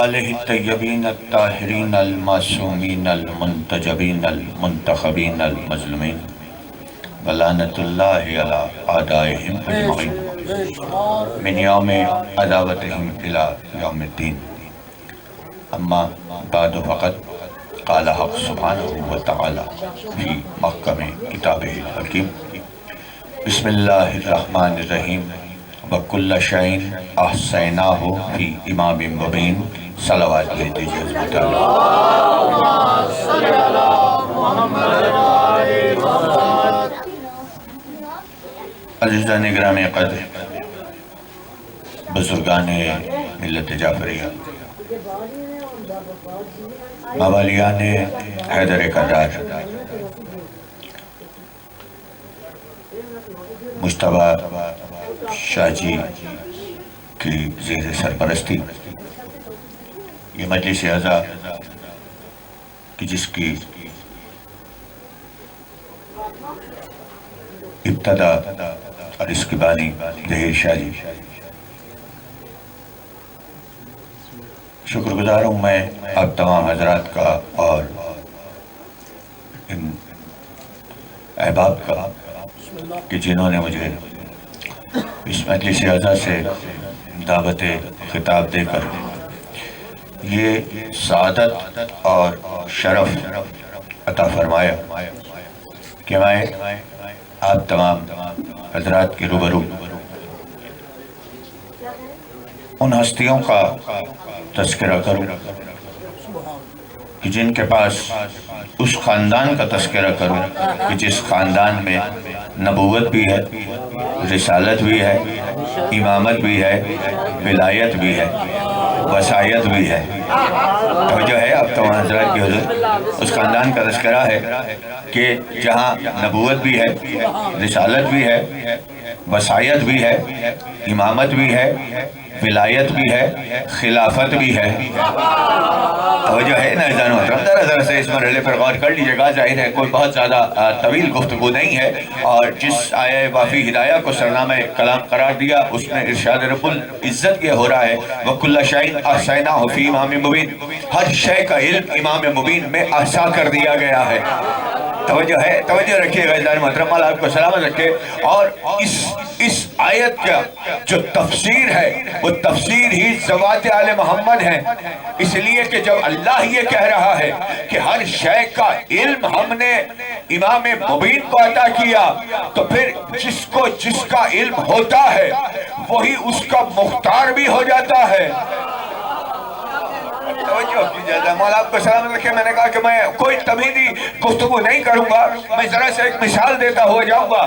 آلہ الطیبین الطاہرین المعصومین المنتجبین المنتخبین المظلومین ولعنۃ اللہ علی اعدائہم اجمعین من یوم عداوتہم الی یوم الدین۔ اما بعد فقط قال حق سبحانہ وتعالی فی محکم کتابہ الحکیم بسم اللہ الرحمن الرحیم وَكُلَّ شَيْءٍ أَحْصَيْنَاهُ فِي إِمَامٍ مُبِينٍ صلوات علیہ دیجئے عزیزان گرامی قدر، بزرگان ملت جعفریہ، موالیان حیدر کردار، مجتبیٰ شاہ جی کی زیر سرپرستی یہ مجلس اعزا کی جس کی ابتدا اور اس کی بانی ظہیر شاہ جی، شکر گزار ہوں میں آپ تمام حضرات کا اور ان احباب کا کہ جنہوں نے مجھے اس مجلس اعزا سے دعوت خطاب دے کر یہ سعادت اور شرف عطا فرمایا کہ میں آپ تمام حضرات کے روبرو ان ہستیوں کا تذکرہ کروں کہ جن کے پاس اس خاندان کا تذکرہ کروں کہ جس خاندان میں نبوت بھی ہے، رسالت بھی ہے، امامت بھی ہے، ولایت بھی ہے، وصایت بھی ہے۔ توجہ ہے آپ تمام حضرات کی حضور، اس خاندان کا تذکرہ ہے کہ جہاں نبوت بھی ہے، رسالت بھی ہے، وصایت بھی ہے، امامت بھی ہے، ولایت بھی ہے، خلافت بھی ہے۔ توجہ ہے نا عزیزان محترم، ذرا سے اس مرحلے پر غور کر لیجئے گا۔ ظاہر ہے کوئی بہت زیادہ طویل گفتگو نہیں ہے، اور جس آیہ وافی ہدایہ کو سرنامہ کلام قرار دیا اس میں ارشاد رب العزت یہ ہو رہا ہے وَكُلَّ شَيْءٍ أَحْصَيْنَاهُ فِي إِمَامٍ مُبِينٍ، ہر شے کا علم امام مبین میں احصا کر دیا گیا ہے۔ توجہ ہے، توجہ رکھیے گا عزیزان محترم، اللہ آپ کو سلامت رکھے۔ اور اس آیت کا جو تفسیر ہے وہ تفسیر ہی ذوات آل محمد ہے، اس لیے کہ جب اللہ یہ کہہ رہا ہے کہ ہر شے کا علم ہم نے امام مبین کو عطا کیا، تو پھر جس کو جس کا علم ہوتا ہے وہی اس کا مختار بھی ہو جاتا ہے۔ توجہ کیجئے، مولا آپ کو سلامت رکھے۔ میں نے کہا کہ میں کوئی تمہیدی گفتگو نہیں کروں گا، میں ذرا سے ایک مثال دیتا ہوا جاؤں گا۔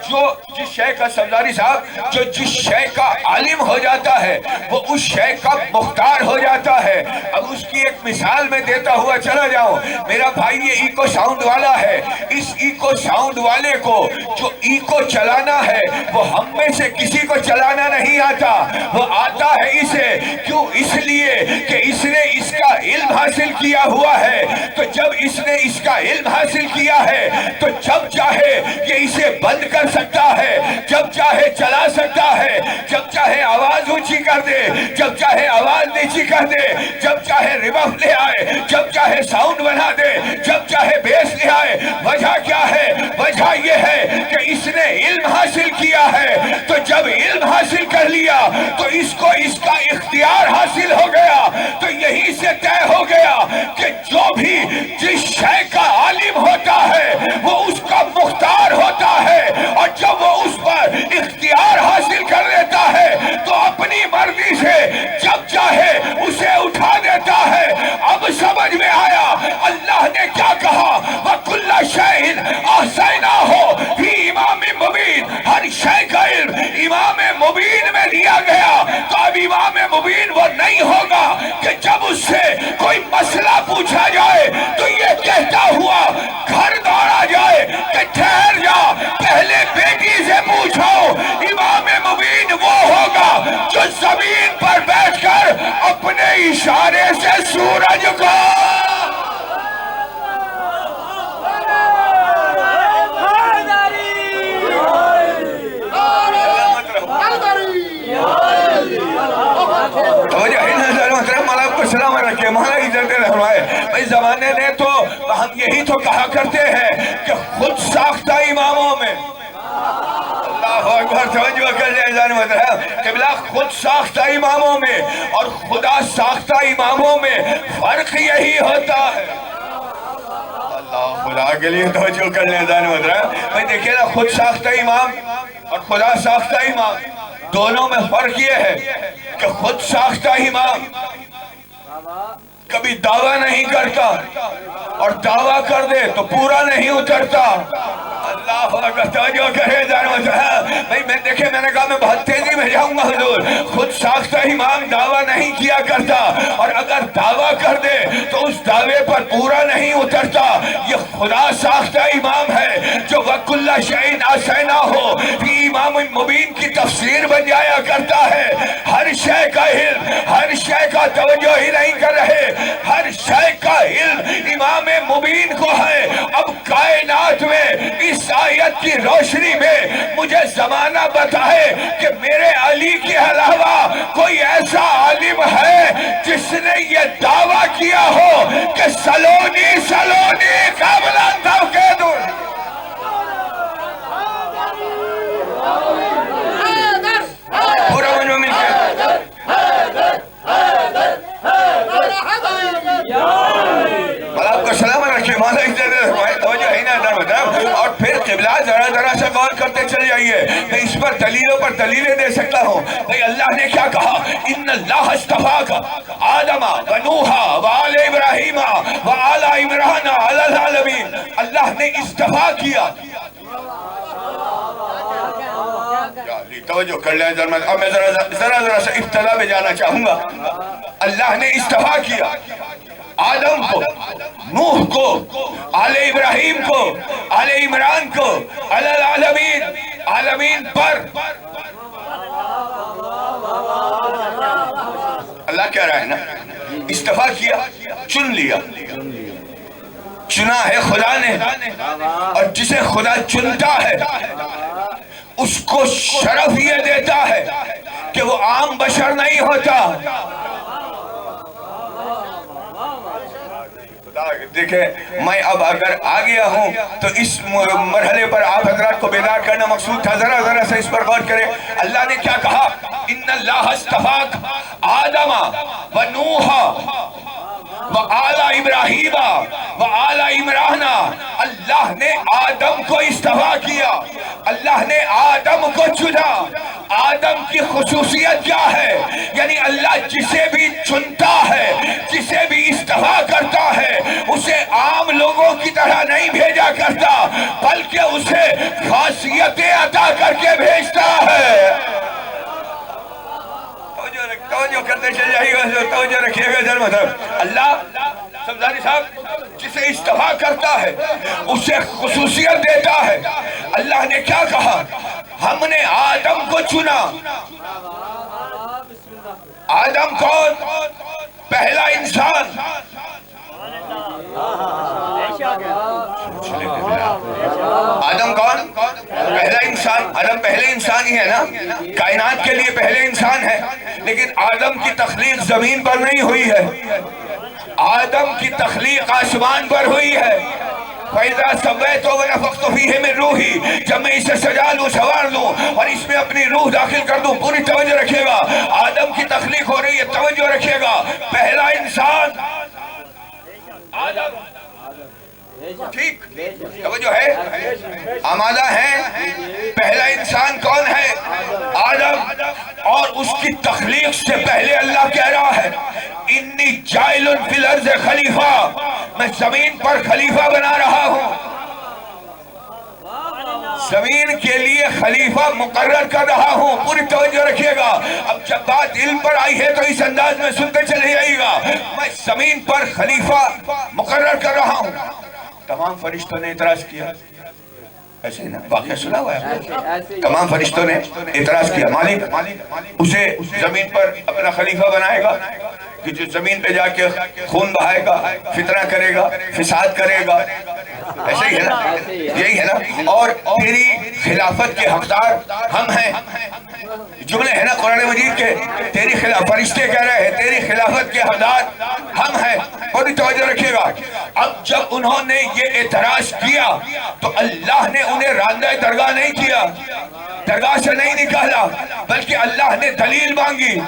جو جس شے کا سبزاری صاحب، جو جس شے کا عالم ہو جاتا ہے وہ اس شے کا مختار ہو جاتا ہے۔ اب اس کی ایک مثال میں دیتا ہوا چلا جاؤں۔ میرا بھائی یہ ایکو ساؤنڈ والا ہے، اس ایکو ساؤنڈ والے کو جو ایکو چلانا ہے وہ ہم میں سے کسی کو چلانا نہیں آتا، وہ آتا ہے اسے۔ کیوں؟ اس لیے کہ اس نے اس کا علم حاصل کیا ہوا ہے۔ تو جب اس نے اس کا علم حاصل کیا ہے تو جب چاہے یہ اسے بند کر سکتا ہے، جب چاہے چلا سکتا ہے، جب چاہے آواز اونچی کر دے، جب چاہے آواز نیچی کر دے، جب چاہے ریورب لے آئے، جب چاہے ساؤنڈ بنا دے، جب چاہے بیس لے آئے۔ وجہ کیا ہے؟ وجہ یہ ہے کہ اس نے علم حاصل کیا ہے۔ تو جب علم حاصل کر لیا تو اس کو اس کا اختیار حاصل ہو گیا۔ تو یہی سے طے ہو گیا کہ جو بھی جس شے کا عالم ہوتا ہے وہ اس کا مختار ہوتا ہے، اور جب وہ اس پر اختیار حاصل کر لیتا ہے تو اپنی مرضی سے جب چاہے اسے اٹھا دیتا ہے۔ اب سمجھ میں آیا اللہ نے کیا کہا؟ وَكُلَّ شَيْءٍ أَحْصَيْنَاهُ فِي إِمَامٍ مُبِينٍ، ہر شے کا علم امام مبین میں دیا گیا۔ تو اب امام مبین وہ نہیں ہوگا کہ جب اس سے کوئی مسئلہ پوچھا جائے تو یہ کہتا ہوا گھر دوڑا جائے کہ ٹھہر جا، پہلے بیٹی سے پوچھو۔ امام مبین وہ ہوگا جو زمین پر بیٹھ کر اپنے اشارے سے سورج کو سلامت رکھے، مولا عزت فرمائے۔ اس زمانے نے تو ہم یہی تو کہا کرتے ہیں کہ خود ساختہ اماموں میں، اللہ اکبر، توجہ کر لیں جان محترم، قبلہ خود ساختہ اماموں میں اور خدا ساختہ اماموں میں فرق یہی ہوتا ہے۔ اللہ خدا کے لیے توجہ کر لیں جان محترم، میں دیکھیں نا، خود ساختہ امام اور خدا ساختہ امام دونوں میں فرق یہ ہے کہ خود ساختہ امام کبھی دعویٰ نہیں کرتا اور دعویٰ کر دے تو پورا نہیں اترتا۔ اللہ اکبر، توجہ کرے جان محترم، میں دیکھیں، میں نے کہا میں بہت تیزی میں جاؤں گا حضور۔ خود ساختہ امام دعویٰ نہیں کیا کرتا اور اگر دعویٰ کر دے تو اس دعوے پر پورا نہیں اترتا۔ یہ خدا ساختہ امام ہے جو وَكُلَّ شَيْءٍ أَحْصَيْنَاهُ فِي إِمَامٍ مبین کی تفسیر بن جایا کرتا ہے۔ ہر شے کا علم، ہر شے کا توجہ ہی نہیں کر رہے، ہر شے کا علم امام مبین کو ہے۔ اب کائنات میں اس آیت کی روشنی میں مجھے زمانہ بتائے کہ میرے علی کے علاوہ کوئی ایسا عالم ہے جس نے یہ دعویٰ کیا ہو کہ سلونی سلونی قبل توقیدون۔ پورا منو مل کے آپ کو سلام رکھے، مولا عزت فرمائے، توجہ ہی نہ در مطلب۔ اور پھر قبلہ ذرا ذرا سے غور کرتے چل جائیے، میں اس پر دلیلوں پر دلیلیں دے سکتا ہوں۔ بھئی اللہ نے کیا کہا؟ ان اللہ اصطفاک آدم و نوح و آل ابراہیم و آل عمران علی العالمین۔ اللہ نے اصطفا کیا۔ توجہ کر لیں ذرا، اب میں ذرا سے ابتدا میں جانا چاہوں گا۔ اللہ نے اصطفا کیا آدم کو، نوح کو، آل ابراہیم کو، آل عمران کو، علی العالمین، عالمین پر۔ اللہ کہہ رہا ہے نا، اصطفا کیا، چن لیا، چنا ہے خدا نے، اور جسے خدا چنتا ہے اس کو شرف یہ دیتا ہے کہ وہ عام بشر نہیں ہوتا۔ دیکھیں، میں اب اگر آ گیا ہوں تو اس مرحلے پر آپ حضرات کو بیدار کرنا مقصود تھا، ذرا ذرا سے اس پر غور کریں۔ اللہ نے کیا کہا؟ ان اللہ اصطفاک آدم و نوح و آل ابراہیم و آل عمران۔ اللہ نے آدم کو اصطفا کیا، اللہ نے آدم کو چنا۔ آدم کی خصوصیت کیا ہے؟ یعنی اللہ جسے بھی چنتا ہے، جسے بھی اصطفا کرتا ہے، اسے عام لوگوں کی طرح نہیں بھیجا کرتا، بلکہ اسے خاصیتیں عطا کر کے بھیجتا ہے۔ توجہ کرتے چل جائیے گا، توجہ رکھیے گا ذرا مطلب۔ اللہ سمجھانی صاحب جسے اصطفا کرتا ہے اسے خصوصیت دیتا ہے۔ اللہ نے کیا کہا؟ ہم نے آدم کو چنا۔ آدم کون؟ پہلا انسان۔ آدم کون؟ پہلا انسان۔ آدم پہلے انسان ہی ہے نا، کائنات کے لیے پہلے انسان ہے، لیکن آدم کی تخلیق زمین پر نہیں ہوئی ہے، آدم کی تخلیق آسمان پر ہوئی ہے۔ فَإِذَا سَوَّيْتُهُ وَنَفَخْتُ فِيهِ مِن رُوحِي، جب میں اسے سجا لوں، سوار لوں اور اس میں اپنی روح داخل کر دوں، پوری توجہ رکھیے گا، آدم کی تخلیق ہو رہی ہے، توجہ رکھیے گا۔ پہلا انسان آدم، ٹھیک، توجہ ہے، آمادہ ہے۔ پہلا انسان کون ہے؟ آدم۔ اور اس کی تخلیق سے پہلے اللہ کہہ رہا ہے انی جائل فی الارض خلیفہ، میں زمین پر خلیفہ بنا رہا ہوں، زمین کے لیے خلیفہ مقرر کر رہا ہوں۔ پوری توجہ رکھیے گا، اب جب بات علم پر آئی ہے تو اس انداز میں سنتے چلے جائیے گا۔ میں زمین پر خلیفہ مقرر کر رہا ہوں۔ تمام فرشتوں نے اعتراض کیا، ایسے ہی نا، واقعہ سنا ہوا ہے، تمام فرشتوں نے اعتراض کیا، مالک اسے زمین پر اپنا خلیفہ بنائے گا کہ جو زمین پہ جا کے خون بہائے گا، فتنہ کرے گا، فساد کرے گا، ایسے ہی ہے نا، یہی ہے نا، اور تیری خلافت کے حقدار ہم ہیں، جملے ہیں نا قرآن مجید کے، تیری خلاف فرشتے کہہ رہے ہیں تیری خلافت کے حقدار ہم ہیں. اور توجہ رکھیے گا، اب جب انہوں نے یہ اعتراض کیا تو اللہ نے انہیں راندہ درگاہ نہیں کیا، درگاہ سے نہیں نکالا، بلکہ اللہ نے دلیل مانگی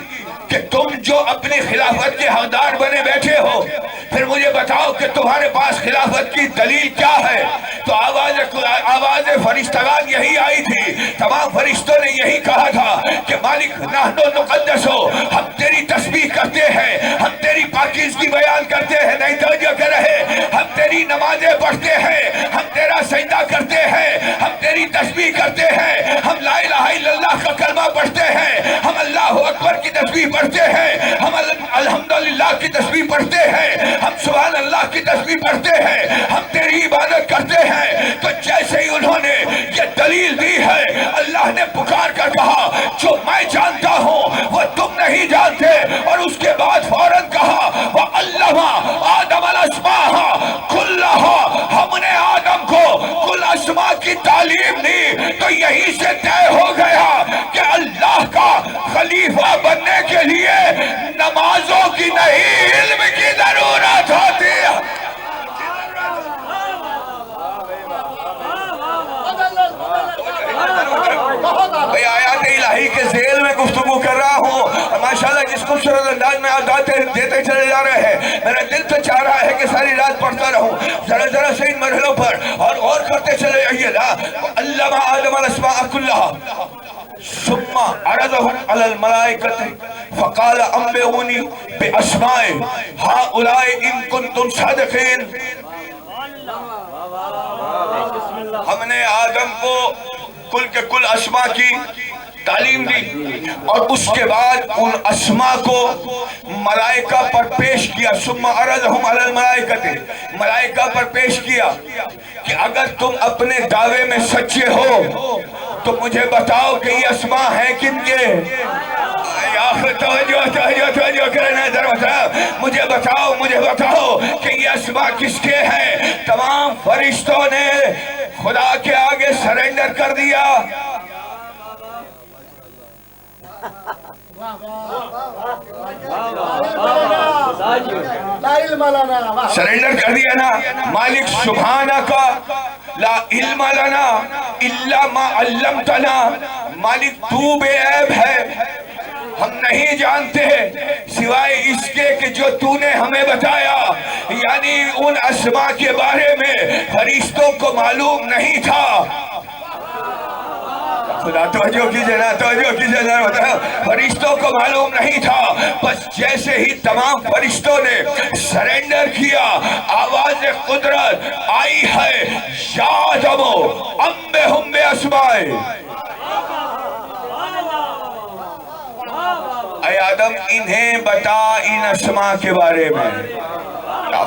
کہ تم جو اپنی خلافت کے حقدار بنے بیٹھے ہو، پھر مجھے بتاؤ کہ تمہارے پاس خلافت کی دلیل کیا ہے. تو آواز فرشتگان یہی آئی تھی، تمام فرشتوں نے یہی کہا تھا کہ مالک نحن نقدس ہو، ہم تیری تسبیح کرتے ہیں، ہم تیری پاکیزگی بیان کرتے ہیں، نہیں توجہ کر رہے، ہم تیری نمازیں پڑھتے ہیں، ہم تیرا سجدہ کرتے ہیں، ہم تیری تسبیح کرتے ہیں، ہم لا الہ الا اللہ کا کلمہ پڑھتے ہیں، ہم اللہ اکبر کی تسبیح پڑھتے ہیں، ہم الحمدللہ کی تسبیح پڑھتے ہیں، ہم سبحان اللہ کی تسبیح پڑھتے ہیں، ہم تیری عبادت کرتے ہیں. تو جیسے ہی انہوں نے یہ دلیل دی ہے، اللہ نے پکار کر کہا جو میں جانتا ہوں وہ تم نہیں جانتے، اور اس کے بعد فوراً کہا وَعَلَّمَ آدَمَ الْأَسْمَاءَ كُلَّهَا، ہم نے آدم کو کل اسماء کی تعلیم دی. تو یہی سے طے ہو گیا کہ اللہ کا خلیفہ بننے کے لیے نمازوں کی نہیں علم کی ضرورت ہوتی ہے. بھئی آیات الہی کے ذیل میں گفتگو کر رہا ہوں، ماشاءاللہ جس خوبصورت انداز میں آپ دیتے چلے جا رہے ہیں، میرا دل تو چاہ رہا ہے کہ ساری رات پڑھتا رہوں. ذرا سے ان مرحلوں پر اور غور کرتے چلے جائیے نا. علم آدم الاسماء كلها ثم عرضهم على الملائكة فقال انبئوني باسماء هؤلاء ان كنتم صادقين. ہم نے آدم کو کل کے کل اسماء کی تعلیم دی اور اس کے بعد ان اسماء کو ملائکہ پر پیش کیا. ثم عرضهم على الملائکة، ملائکہ پر پیش کیا کہ اگر تم اپنے دعوے میں سچے ہو تو مجھے بتاؤ کہ یہ اسماء ہیں کن کے. توجہ کرنا ذرا، مجھے بتاؤ کہ یہ اسماء کس کے ہیں. تمام فرشتوں نے خدا کے آگے سرنڈر کر دیا. سرنڈر کر دیا نا. مالک سبحانک لا علم لنا الا ما علمتنا، مالک تو بے عیب ہے، ہم نہیں جانتے سوائے اس کے کہ جو تو نے ہمیں بتایا. یعنی ان اسماء کے بارے میں فرشتوں کو معلوم نہیں تھا. خدا توجہ کیجئے نا، فرشتوں کو معلوم نہیں تھا. بس جیسے ہی تمام فرشتوں نے سرنڈر کیا، آواز قدرت آئی ہے یا آدم انبئہم باسماء. اے آدم انہیں بتا ان اسماء کے بارے میں.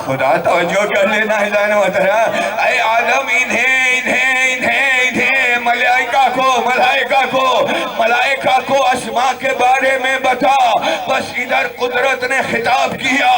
خدا توجہ کر لینا ہے. اے آدم انہیں ملائکہ کو اسماء کے بارے میں بتا. بس ادھر قدرت نے خطاب کیا،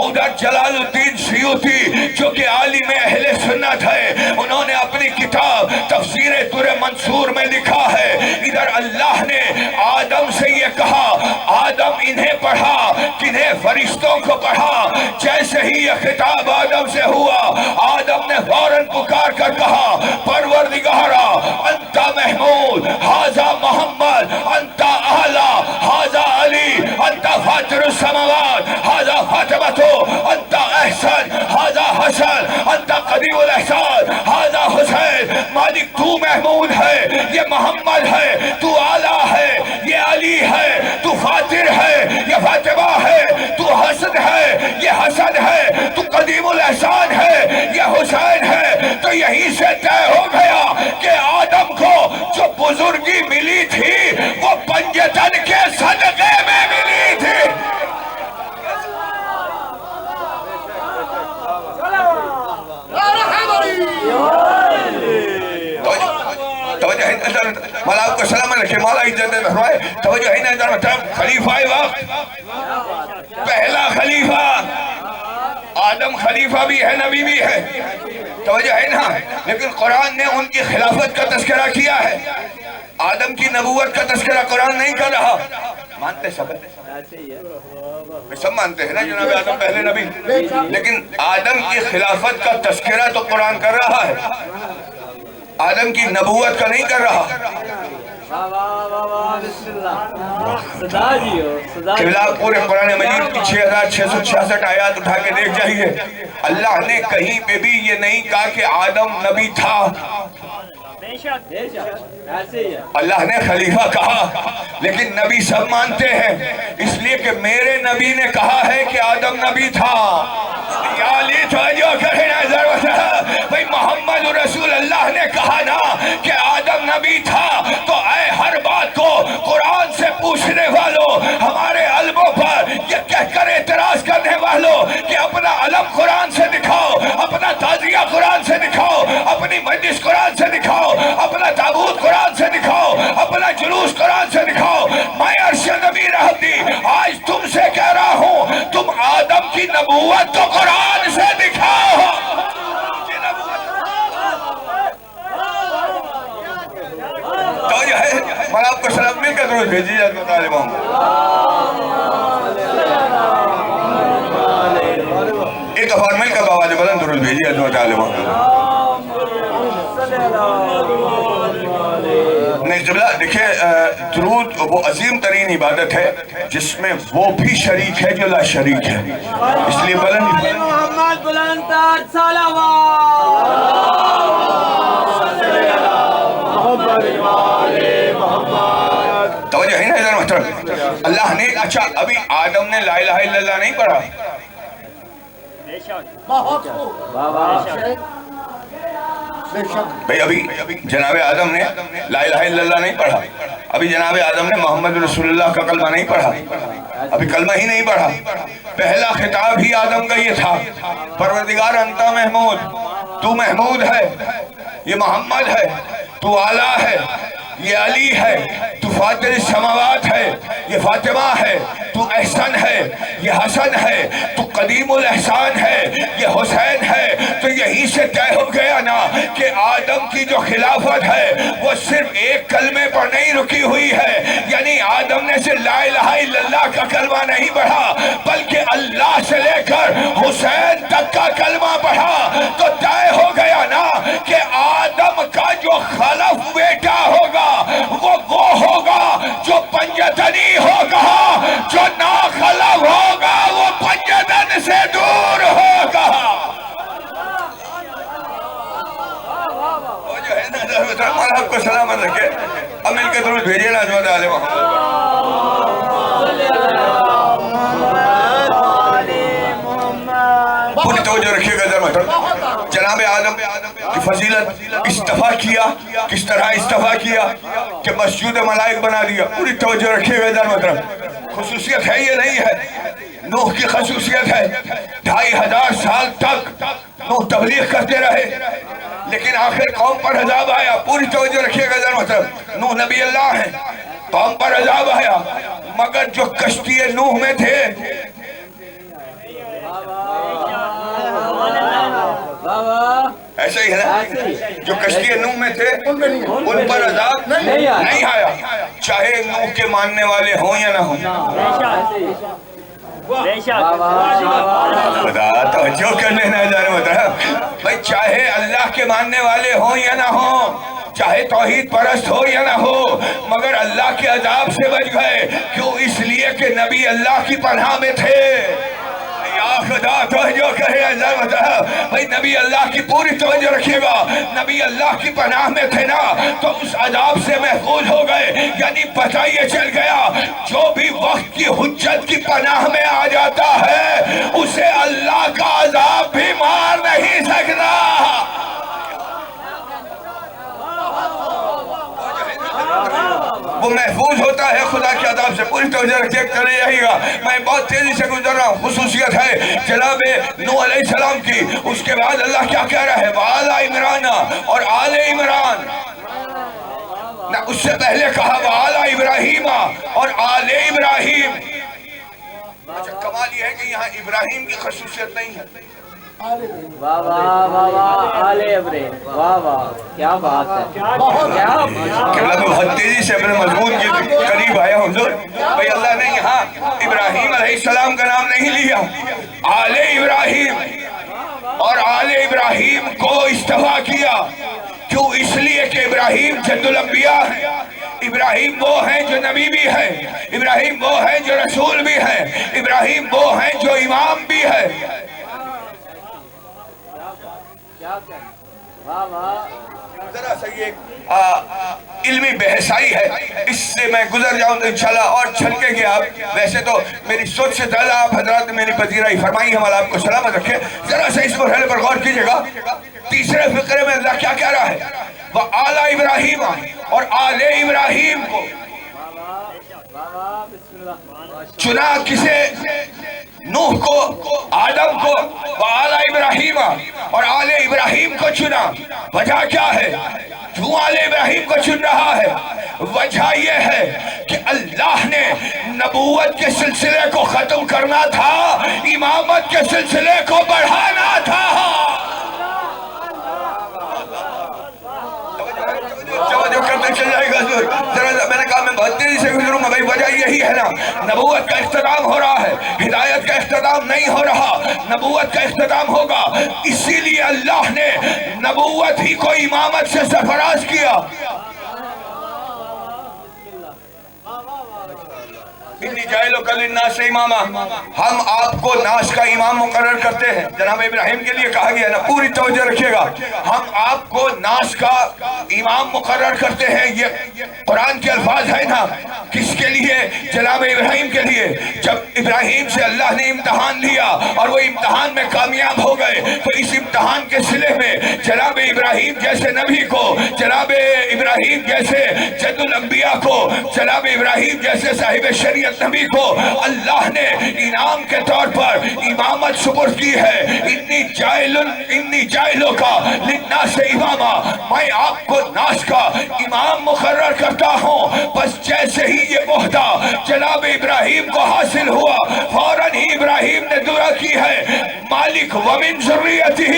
ادھر جلال الدین سیوطی جو کہ عالم اہل سنت ہے، انہوں نے اپنی کتاب تفسیر در منصور میں لکھا ہے. ادھر اللہ نے آدم سے یہ کہا، آدم انہیں پڑھا، کنہیں فرشتوں کو پڑھا. جیسے ہی یہ خطاب آدم سے ہوا، آدم نے فوراً پکار کر کہا پروردگارا انت محمود ھذا محمد انت اعلی ھذا علی انت فاطر السماوات ھذا فاطمہ انت احسن ھذا حسن انت قدیم الاحسان ھذا حسین. مالک تو محمود ہے، یہ محمد ہے، تو اعلی ہے، یہ علی ہے، تو فاطر ہے، یہ فاطمہ ہے، تو حسن ہے، یہ حسن ہے، تو قدیم الاحسان ہے، یہ حسین ہے. تو یہی سے طے ہو گیا کہ آدم کو جو بزرگی ملی تھی وہ پنجتن کے صدقے میں ملی تھی. مولا آپ کو سلام رکھے، مولا عزت فرمائے. توجہ ہے نا، خلیفہ وقت، پہلا خلیفہ آدم خلیفہ بھی ہے، نبی بھی ہے. توجہ ہے نا، لیکن قرآن نے ان کی خلافت کا تذکرہ کیا ہے. آدم کی نبوت کا تذکرہ قرآن نہیں کر رہا. مانتے سب مانتے ہیں نا جناب آدم پہلے نبی, لیکن آدم کی خلافت کا تذکرہ تو قرآن کر رہا ہے, آدم کی نبوت کا نہیں کر رہا. قبلہ پورے قرآن مجید کی 6666 آیات اٹھا کے دیکھ جائیے, اللہ نے کہیں پہ بھی یہ نہیں کہا کہ آدم نبی تھا. اللہ نے خلیفہ کہا, لیکن نبی سب مانتے ہیں, اس لیے کہ میرے نبی نے کہا ہے کہ آدم نبی تھا. یا علی توجہ کریں بھئی, محمد رسول اللہ نے کہا نا کہ آدم نبی تھا, تو اے ہر بات کو قرآن سے پوچھنے والوں, ہمارے علموں پر یہ کہہ کر اعتراض کرنے والوں کہ اپنا علم قرآن سے دکھاؤ, اپنا تعزیہ قرآن سے دکھاؤ, اپنی مجلس قرآن سے دکھاؤ, اپنا تابوت قرآن سے دکھاؤ, اپنا جلوس قرآن سے دکھاؤ. میں ارشد نبی رہتی آج تم سے کہہ رہا ہوں, تم آدم کی نبوت تو قرآن سے دکھاؤ. تو جو ہے میں آپ کو سلام مل کر درود بھیجی جاتا طالب ہوں. ایک دفعہ مل کر بآواز بلند درود بھیجی جاتا طالب ہوں. دیکھیں, درود وہ عظیم ترین عبادت ہے جس میں وہ بھی شریک ہے جو لا شریک ہے, اس لیے بلند محمد بلند تاج صلوات. توجہ ہے نا ادھر محترم. اللہ نے اچھا ابھی آدم نے لا الہ الا اللہ نہیں پڑھا, بھئی ابھی جناب آدم نے لا الہ الا اللہ نہیں پڑھا, ابھی جناب آدم نے محمد رسول اللہ کا کلمہ نہیں پڑھا, ابھی کلمہ ہی نہیں پڑھا. پہلا خطاب ہی آدم کا یہ تھا, پروردگار انتا محمود, تو محمود ہے, یہ محمد ہے, تو اعلیٰ ہے, یہ علی ہے, تو فاطر السماوات ہے, یہ فاطمہ ہے, تو احسن ہے, یہ حسن ہے, تو قدیم الاحسان ہے, یہ حسین ہے. تو یہی سے طے ہو گیا نا کہ آدم کی جو خلافت ہے وہ صرف ایک کلمے پر نہیں رکی ہوئی ہے, یعنی آدم نے صرف لا الہ الا اللہ کا کلمہ نہیں پڑھا بلکہ اللہ سے لے کر حسین تک کا کلمہ پڑھا. تو طے ہو گیا نا کہ آدم کا جو خلف بیٹا ہوگا وہ ہوگا جو پنجتنی ہوگا, جو ناخلف ہوگا وہ پنجتن سے دور ہوگا. آپ کو سلامت رکھے, اب مل کے درود بھیجیے نا عظمت آل محمد. پوری توجہ رکھیے گا ادھر محترم. جناب آدم کی فضیلت استفا کیا, کس طرح استفا کیا کہ مسجود ملائک بنا دیا. پوری توجہ رکھیے گا ادھر محترم. خصوصیت ہے یہ نہیں ہے, نوح کی خصوصیت ہے 2500 سال تک نوح تبلیغ کرتے رہے, لیکن آخر قوم پر عذاب آیا. پوری توجہ رکھیے گا ادھر محترم. نوح نبی اللہ ہیں, قوم پر عذاب آیا, مگر جو کشتی نوح میں تھے ایسے ہی ہے نا, جو کشتی نوح میں تھے ان پر عذاب نہیں آیا, چاہے نوح کے ماننے والے ہوں یا نہ ہوں. خدا توجہ کرنے نہ جانے مطلب بھئی, چاہے اللہ کے ماننے والے ہوں یا نہ ہوں, چاہے توحید پرست ہو یا نہ ہو, مگر اللہ کے عذاب سے بچ گئے. کیوں؟ اس لیے کہ نبی اللہ کی پناہ میں تھے. خدا توجہ کرے اللہ مطلب بھئی, نبی اللہ کی پوری توجہ رکھیے گا. نبی اللہ کی پناہ میں تھے نا, تو اس عذاب سے محفوظ ہو گئے. یعنی پتہ یہ چل گیا, جو بھی وقت کی حجت کی پناہ میں آ جاتا ہے اسے اللہ کا عذاب بھی مار نہیں سکتا. وہ محفوظ ہوتا ہے خدا کے عذاب سے. پوری توجہ رکھے کرے یہی گا. میں بہت تیزی سے گزر رہا ہوں. خصوصیت ہے جناب نوح علیہ السلام کی. اس کے بعد اللہ کیا کہہ رہا ہے, وَآلَ عمران, اور آل عمران. نہ اس سے پہلے کہا وَآلَ ابراہیم اور آل ابراہیم. اچھا کمال یہ ہے کہ یہاں ابراہیم کی خصوصیت نہیں ہے, واہ واہ واہ واہ آل ابراہیم، واہ واہ کیا بات ہے، کیا قبلہ میں بہت تیزی سے اپنے مضمون کے قریب آیا حضور. بھئی اللہ نے یہاں ابراہیم علیہ السلام کا نام نہیں لیا، آل ابراہیم، اور آل ابراہیم کو استفا کیا. کیوں؟ اس لیے کہ ابراہیم جد الانبیاء ہے. ابراہیم وہ ہیں جو نبی بھی ہے، ابراہیم وہ ہیں جو رسول بھی ہے، ابراہیم وہ ہیں جو امام بھی ہے. ذرا سا یہ علمی بحثائی ہے، اس سے میں گزر جاؤں تو انشاءاللہ اور چھلکے گے آپ. ویسے تو میری سوچ سے زیادہ آپ حضرات نے میری پذیرائی فرمائی، ہم اللہ آپ کو سلامت رکھے. ذرا سا اس مرحلے پر غور کیجئے گا. تیسرے فقرے میں اللہ کیا کہہ رہا ہے؟ وَآلَ ابراہیم، اور آل ابراہیم کو چنا کسے؟ نوح کو، آدم کو. وآل ابراہیم، اور آل ابراہیم کو چنا. وجہ کیا ہے؟ کیوں آل ابراہیم کو چن رہا ہے؟ وجہ یہ ہے کہ اللہ نے نبوت کے سلسلے کو ختم کرنا تھا، امامت کے سلسلے کو بڑھانا تھا. توجہ کرتے چل جائے گا حضور. ذرا میں نے کہا میں بہت تیزی سے گزروں گا. بھائی وجہ یہی ہے نا، نبوت کا اختتام ہو رہا ہے، ہدایت کا اختتام نہیں ہو رہا، نبوت کا اختتام ہوگا. اسی لیے اللہ نے نبوت ہی کو امامت سے سرفراز کیا. انی جائلک للناس اماما، ہم آپ کو ناس کا امام مقرر کرتے ہیں. جناب ابراہیم کے لیے کہا گیا نا، پوری توجہ رکھیے گا. ہم آپ کو ناس کا امام مقرر کرتے ہیں. یہ قرآن کے الفاظ ہیں نا. کس کے لیے؟ جناب ابراہیم کے لیے. جب ابراہیم سے اللہ نے امتحان لیا اور وہ امتحان میں کامیاب ہو گئے، تو اس امتحان کے صلے میں جناب ابراہیم جیسے نبی کو، جناب ابراہیم جیسے جد الانبیاء کو، جناب ابراہیم جیسے صاحب شریعت نبی کو اللہ نے انعام کے طور پر امامت سپرد کی ہے. انی جائلوں کا للناس اماما، میں آپ کو ناس کا امام مقرر کرتا ہوں. بس جیسے ہی یہ عہدہ جناب ابراہیم کو حاصل ہوا، فوراً ہی ابراہیم نے دعا کی ہے، مالک ومن ذریتہ،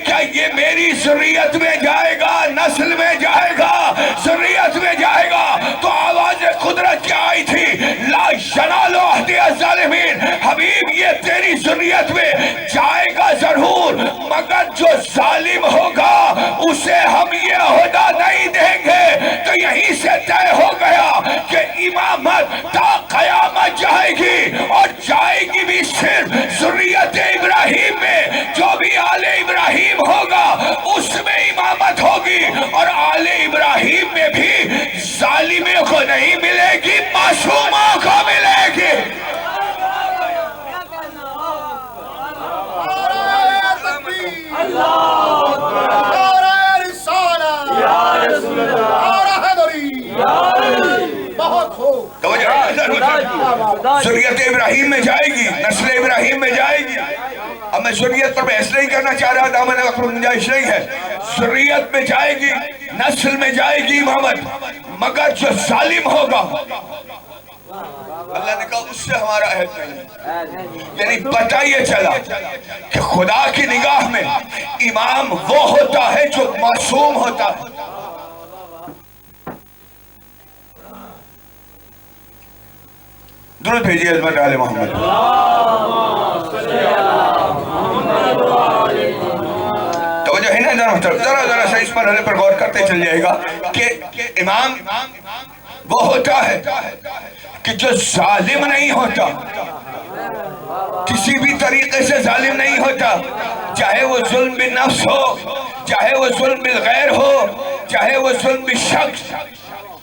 کیا یہ میری ذریت میں جائے گا، نسل میں جائے گا، ذریت میں جائے گا؟ تو آواز قدرت کیا آئی تھی؟ لا ینال عہد الظالمین، حبیب یہ تیری ذریت میں جائے گا ضرور، مگر جو ظالم ہوگا اسے ہم یہ عہدہ نہیں دیں گے. تو یہیں سے طے ہو گیا کہ امامت تا قیامت جائے گی، اور جائے گی بھی صرف ذریت ابراہیم میں. جو بھی آل ابراہیم ہوگا اس میں امامت ہوگی، اور آل ابراہیم میں بھی ظالموں کو نہیں ملے گی، معصوموں کو ملے گی. ذریت ابراہیم میں جائے گی، نسل ابراہیم میں جائے گی. اب میں ذریت پر بحث نہیں کرنا چاہ رہا تھا، میں نے وقت گنجائش نہیں ہے. ذریت میں جائے گی، نسل میں جائے گی امامت، مگر جو ظالم ہوگا اللہ نے کہا اس سے ہمارا عہد نہیں. یعنی پتہ یہ چلا کہ خدا کی نگاہ میں امام وہ ہوتا ہے جو معصوم ہوتا ہے. درود بھیجیے عظمت آل محمد. توجہ ہے نا ذرا سا اس مرحلے پر غور کرتے چل جائے گا کہ امام وہ ہوتا ہے کہ جو ظالم نہیں ہوتا، کسی بھی طریقے سے ظالم نہیں ہوتا. چاہے وہ ظلم بالنفس ہو، چاہے وہ ظلم بالغیر ہو، چاہے وہ ظلم بالشخص،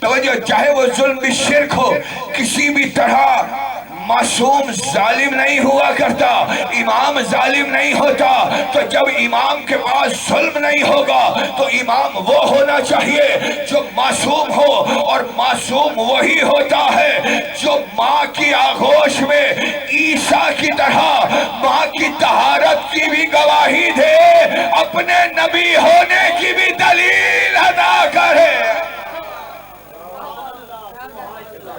توجہ، چاہے وہ ظلم بالشرک ہو، کسی بھی طرح معصوم ظالم نہیں ہوا کرتا. امام ظالم نہیں ہوتا. تو جب امام کے پاس ظلم نہیں ہوگا تو امام وہ ہونا چاہیے جو معصوم ہو، اور معصوم وہی ہوتا ہے جو ماں کی آغوش میں عیسیٰ کی طرح ماں کی طہارت کی بھی گواہی دے، اپنے نبی ہونے کی بھی دلیل ادا کرے.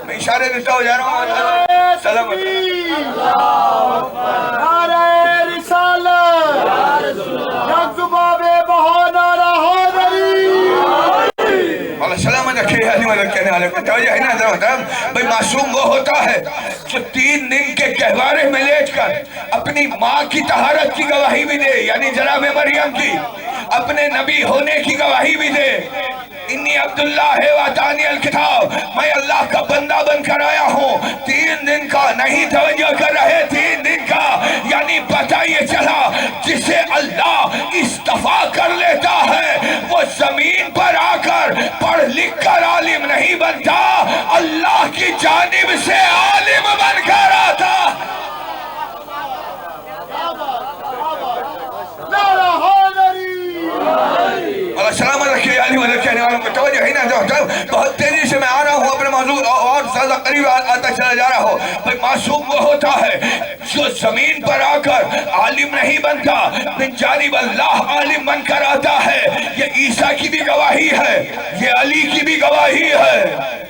میں اشارے دیتا ہو جا رہا ہوں. سلام نعرہ رسالت، مالک توجہ ہے نا محترم بھئی معصوم وہ ہوتا ہے جو 3 دن کے گہوارے میں لیٹ کر اپنی ماں کی طہارت کی گواہی بھی دے، یعنی جناب مریم کی، اپنے نبی ہونے کی گواہی بھی دے، انی عبداللہ واتانی الکتاب، میں اللہ کا بندہ بن کر آیا ہوں، 3 دن کا نہیں توجہ کر رہے، 3 دن کا، یعنی پتہ یہ چلا جسے اللہ استفا کر لیتا ہے وہ زمین پر آ کر پڑھ لکھ کر عالم نہیں بنتا، اللہ کی جانب سے عالم بن کر آتا۔ اللہ سلامت رکھیے علی مدد کہنے والوں کو توجہ ہی نہ دو، بہت تیزی سے میں آ رہا ہوں اپنے موضوع اور زیادہ قریب آتا چلا جا رہا ہوں۔ بھئی معصوم وہ ہوتا ہے جو زمین پر آ کر عالم نہیں بنتا، من جانب اللہ عالم بن کر آتا ہے۔ یہ عیسیٰ کی بھی گواہی ہے، یہ علی کی بھی گواہی ہے۔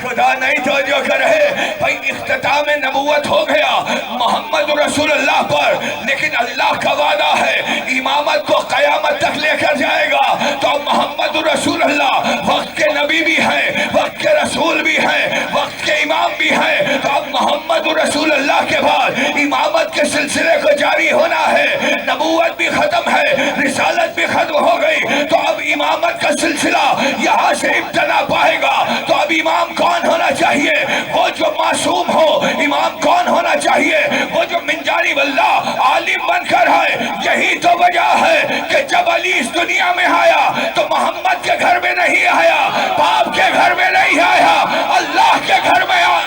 خدا نہیں توجہ کر رہے، بھئی اختتام نبوت ہو گیا محمد رسول اللہ پر، لیکن اللہ کا وعدہ ہے امامت کو قیامت تک لے کر جائے گا، تو محمد رسول اللہ وقت کے نبی بھی ہیں، وقت کے رسول بھی ہیں، وقت کے امام بھی ہیں، تو اب محمد رسول اللہ کے بعد امامت کے سلسلے کو جاری ہونا ہے، نبوت بھی ختم ہے، رسالت بھی ختم ہو گئی، تو اب امامت کا سلسلہ یہاں سے ابتدا پائے گا۔ تو اب امام کون ہونا چاہیے؟ وہ جو معصوم ہو۔ امام کون ہونا چاہیے؟ وہ جو من جانب اللہ عالم بن کر ہے۔ یہی تو وجہ ہے کہ جب علی اس دنیا میں آیا تو محمد کے گھر میں نہیں آیا، باپ کے گھر میں نہیں آیا، اللہ کے گھر میں آیا۔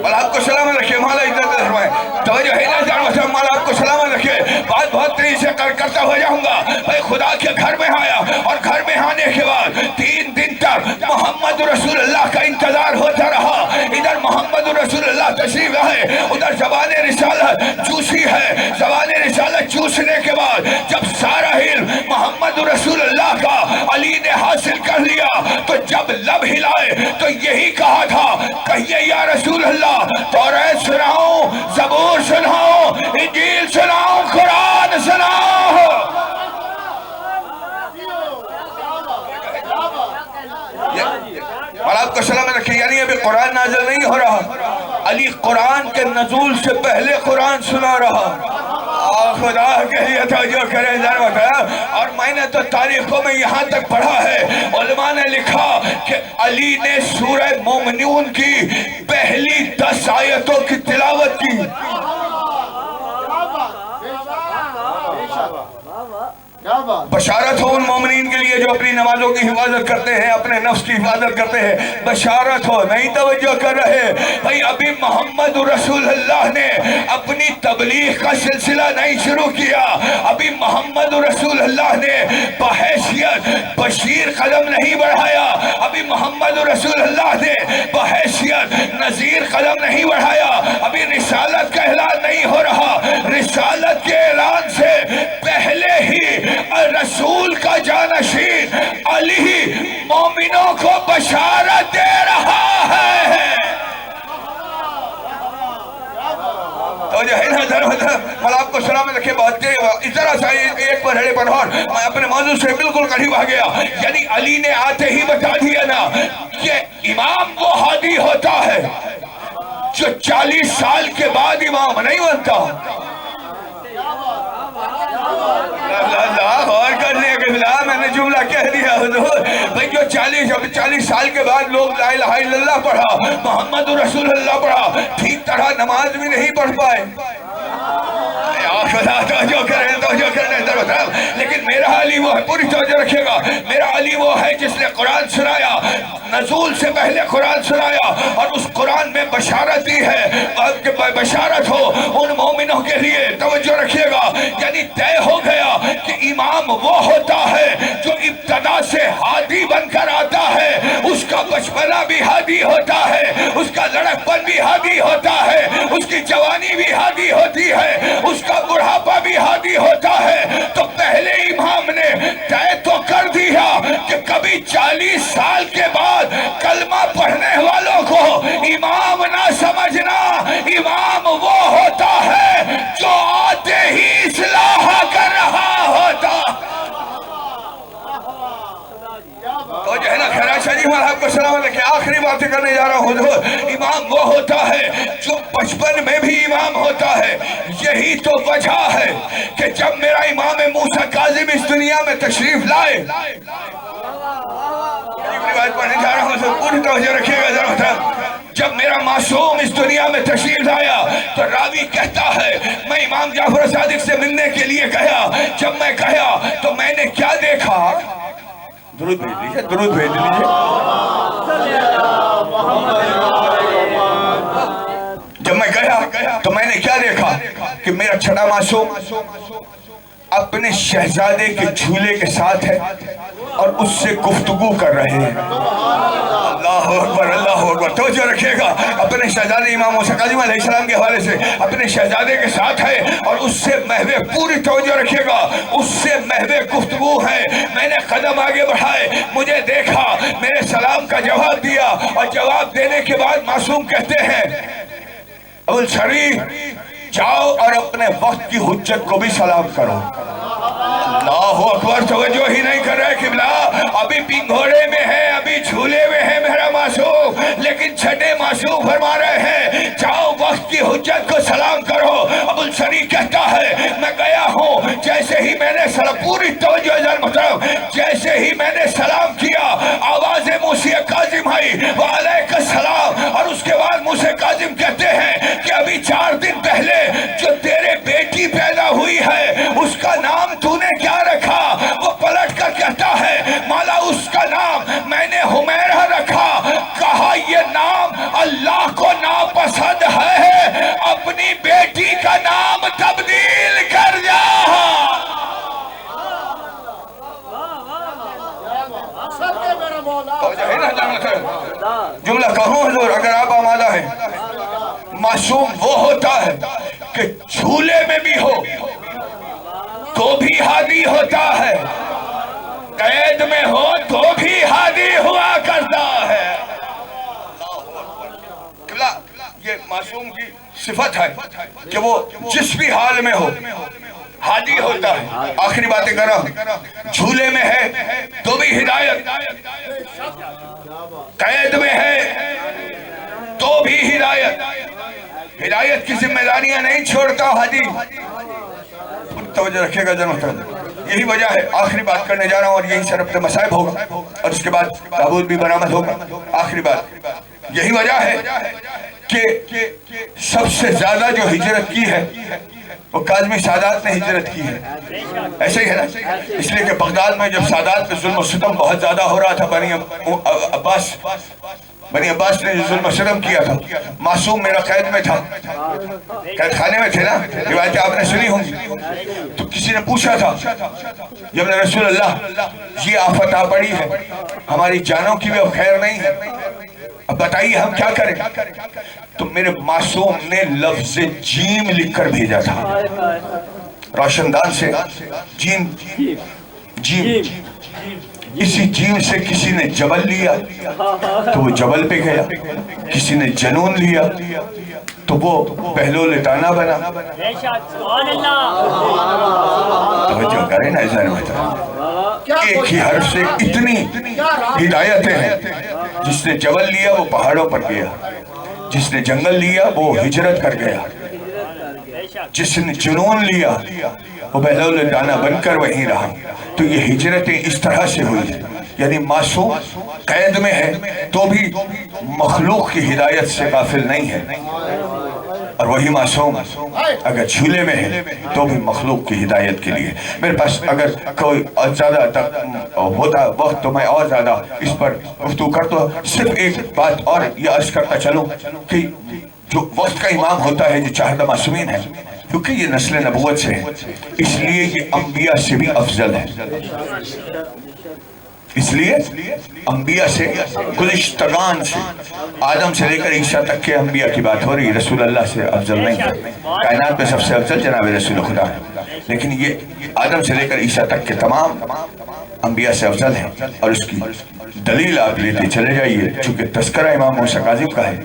مولا آپ کو سلامت رکھے، مولا عزت فرمائے، توجہ ہے نا جانو، مولا آپ کو سلامت رکھے۔ بات بہت تیزی سے کرتا ہو جاؤں گا۔ بھئی خدا کے گھر میں آیا اور گھر میں آنے کے بعد 3 دن تک محمد رسول اللہ کا انتظار ہوتا رہا۔ ادھر محمد رسول اللہ تشریف لائے، ادھر زبان رسالت چوسی ہے، زبان رسالت چوسنے کے بعد جب سارا علم محمد رسول اللہ کا علی نے حاصل کر لیا تو جب لب ہلائے تو یہی کہا تھا، کہیے یا رسول اللہ توریت سناؤں، زبور سناؤں، انجیل سناؤں، قرآن سناؤں۔ اور آپ کو سلامت رکھیں، یعنی ابھی قرآن نازل نہیں ہو رہا، علی قرآن کے نزول سے پہلے قرآن سنا رہا۔ خدا کے لیے توجہ کریں ضرورت، اور میں نے تو تاریخوں میں یہاں تک پڑھا ہے، علماء نے لکھا کہ علی نے سورہ مومنون کی پہلی 10 آیتوں کی تلاوت کی۔ بشارت ہو ان مومنین کے لیے جو اپنی نمازوں کی حفاظت کرتے ہیں، اپنے نفس کی حفاظت کرتے ہیں، بشارت ہو، نہیں توجہ کر رہے۔ بھئی ابھی محمد رسول اللہ نے اپنی تبلیغ کا سلسلہ نہیں شروع کیا، ابھی محمد رسول اللہ نے بحیثیت بشیر قدم نہیں بڑھایا، ابھی محمد رسول اللہ نے بحیثیت نذیر قدم نہیں بڑھایا، ابھی رسالت کا اعلان نہیں ہو رہا۔ رسالت کے اعلان سے پہلے ہی رسول کا جانشین علی مومنوں کو بشارت دے رہا ہے۔ تو جو ہے نا مولا آپ کو سلامت رکھے، بہت اس طرح سے ایک پر ہڑے پر اور میں اپنے موضوع سے بالکل قریب آ گیا، یعنی علی نے آتے ہی بتا دیا نا کہ امام وہ ہادی ہوتا ہے جو 40 سال کے بعد امام نہیں بنتا۔ غور کرنے کے بلا میں نے جملہ کہہ دیا حضور، بھئی جو 40 سال کے بعد لوگ لا الہ الا اللہ پڑھا، محمد رسول اللہ پڑھا، ٹھیک طرح نماز بھی نہیں پڑھ پائے۔ خدا توجہ کرنے ضرورت، لیکن میرا علی وہ ہے، پوری توجہ رکھے گا، میرا علی وہ ہے جس نے قرآن سنایا، نزول سے پہلے قرآن سنایا اور اس قرآن میں بشارت دی ہے، کہ بشارت ہو ان مومنوں کے لیے۔ توجہ رکھیے گا، یعنی طے ہو گیا کہ امام وہ ہوتا ہے جو ابتدا سے ہادی بن کر آتا ہے، اس کا بچپنا بھی ہادی ہوتا ہے، اس کا لڑکپن بھی ہادی ہوتا ہے، اس کی جوانی بھی ہادی ہوتی ہے، اس کا بڑھاپا بھی ہادی ہوتا ہے۔ تو پہلے امام نے طے تو کر دیا کہ کبھی 40 سال کے بعد کلمہ پڑھنے والوں کو امام نہ سمجھنا، امام وہ ہوتا ہے جو آتے ہی اسلام باتیں کرنے جا رہا ہوں حضور. امام وہ ہوتا ہے جو بچپن میں بھی امام ہوتا ہے. یہی تو وجہ ہے کہ جب میرا امام موسیٰ کاظم اس دنیا میں تشریف لائے, روایت پڑھنے جا رہا ہوں حضور, پوری توجہ رکھیے گا ذرا. جب میرا معصوم اس دنیا میں تشریف لایا تو راوی کہتا ہے میں امام جعفر صادق سے ملنے کے لیے گیا. جب میں گیا تو میں نے کیا دیکھا؟ درود بھیج لیجیے, درود بھیج لیجیے. جب میں گیا تو میں نے کیا دیکھا کہ میرا چھڑا معصوم اپنے شہزادے کے جھولے کے ساتھ ہے اور اس سے گفتگو کر رہے ہیں. اللہ اکبر, اللہ اکبر. توجہ رکھیے گا, اپنے شہزادے امام موسیٰ کاظم علیہ السلام کے حوالے سے اپنے شہزادے کے ساتھ ہے اور اس سے محو, پوری توجہ رکھیے گا, اس سے محو گفتگو ہے. میں نے قدم آگے بڑھائے, مجھے دیکھا, میرے سلام کا جواب دیا اور جواب دینے کے بعد معصوم کہتے ہیں ابوالشریف جاؤ اور اپنے وقت کی حجت کو بھی سلام کرو. اللہ اکبر, توجہ ہی نہیں کر رہے قبلہ. ابھی پنگھوڑے میں ہے, ابھی جھولے میں ہے میرا معصوم, لیکن چھٹے معصوم فرما رہے ہیں جاؤ وقت کی حجت کو سلام کرو. ابوالشریف کہتا ہے میں گیا ہوں, جیسے ہی میں نے سلام, پوری توجہ ذرا محترم, جیسے ہی میں نے سلام کیا آواز موسیٰ کاظم آئی وعلیکم السلام, اور اس کے بعد موسیٰ کاظم کہتے ہیں کہ ابھی 4 دن پہلے جو تیرے بیٹی پیدا ہوئی ہے اس کا نام تو نے کیا رکھا؟ وہ پلٹ کر کہتا ہے مولا اس کا نام میں نے حمیرہ رکھا. کہا یہ نام اللہ کو ناپسند ہے, اپنی بیٹی کا نام تبدیل کر جا. جملہ کہوں حضور اگر آپ آمادہ ہیں. معصوم وہ ہوتا ہے کہ جھولے میں بھی ہو تو بھی ہادی ہوتا ہے, قید میں ہو تو بھی ہادی ہوا کرتا ہے. یہ معصوم کی صفت ہے کہ وہ جس بھی حال میں ہو ہادی ہوتا ہے. آخری باتیں کر رہا ہوں, جھولے میں ہے تو بھی ہدایت, قید میں ہے تو بھی ہدایت. ہدایت کی ذمہ داریاں نہیں چھوڑتا ہادی. توجہ رکھے گا جناب, یہی وجہ ہے. آخری بات کرنے جا رہا ہوں اور یہی سے ربط مصائب ہوگا اور اس کے بعد تابوت بھی برآمد ہوگا. آخری بات یہی وجہ ہے کہ سب سے زیادہ جو ہجرت کی ہے وہ کاظمی سادات نے ہجرت کی ہے. ایسے ہی ہے نا, اس لیے کہ بغداد میں جب سادات پہ ظلم و ستم بہت زیادہ ہو رہا تھا, بنی عباس نے ظلم و ستم کیا تھا, معصوم میرا قید میں تھا, قید خانے میں تھے نا, روایتیں آپ نے سنی ہوں گی. تو کسی نے پوچھا تھا جب رسول اللہ یہ آفت آ پڑی ہے, ہماری جانوں کی بھی اب خیر نہیں ہے, اب بتائیے ہم کیا کریں؟ تو میرے معصوم نے لفظ جیم لکھ کر بھیجا تھا, روشن دان سے جیم, اسی جیم سے کسی نے جبل لیا تو وہ جبل پہ گیا, کسی نے جنون لیا تو وہ پہلو لٹانا بنا. توجہ کریں نا ذرا محترم, ایک ہی حرف سے اتنی ہدایتیں ہیں. جس نے جبل لیا وہ پہاڑوں پر گیا, جس نے جنگل لیا وہ ہجرت کر گیا, جس نے جنون لیا وہ پہلو لٹانا بن کر وہیں رہا. تو یہ ہجرتیں اس طرح سے ہوئی, یعنی معصوم قید میں ہے تو بھی مخلوق کی ہدایت سے غافل نہیں ہے, اور وہی معصوم اگر جھولے میں ہے تو بھی مخلوق کی ہدایت کے لیے. میرے پاس اگر کوئی زیادہ ہوتا وقت تو میں اور زیادہ اس پر گفتگو کرتا. صرف ایک بات اور یہ عرض کرتا چلوں کہ جو وقت کا امام ہوتا ہے جو چاہدہ معصومین ہے, کیونکہ یہ نسل نبوت سے ہے اس لیے یہ انبیاء سے بھی افضل ہے. اس لیے انبیاء سے گزشتگان سے آدم سے لے کر عیسیٰ تک کے انبیاء کی بات ہو رہی, رسول اللہ سے افضل نہیں ہے. کائنات میں سب سے افضل جناب رسول خدا ہے, لیکن یہ آدم سے لے کر عیسیٰ تک کے تمام انبیاء سے افضل ہے. اور اس کی دلیل آپ لیتے چلے جائیے, چونکہ تذکرہ امام موسیٰ کاظم کا ہے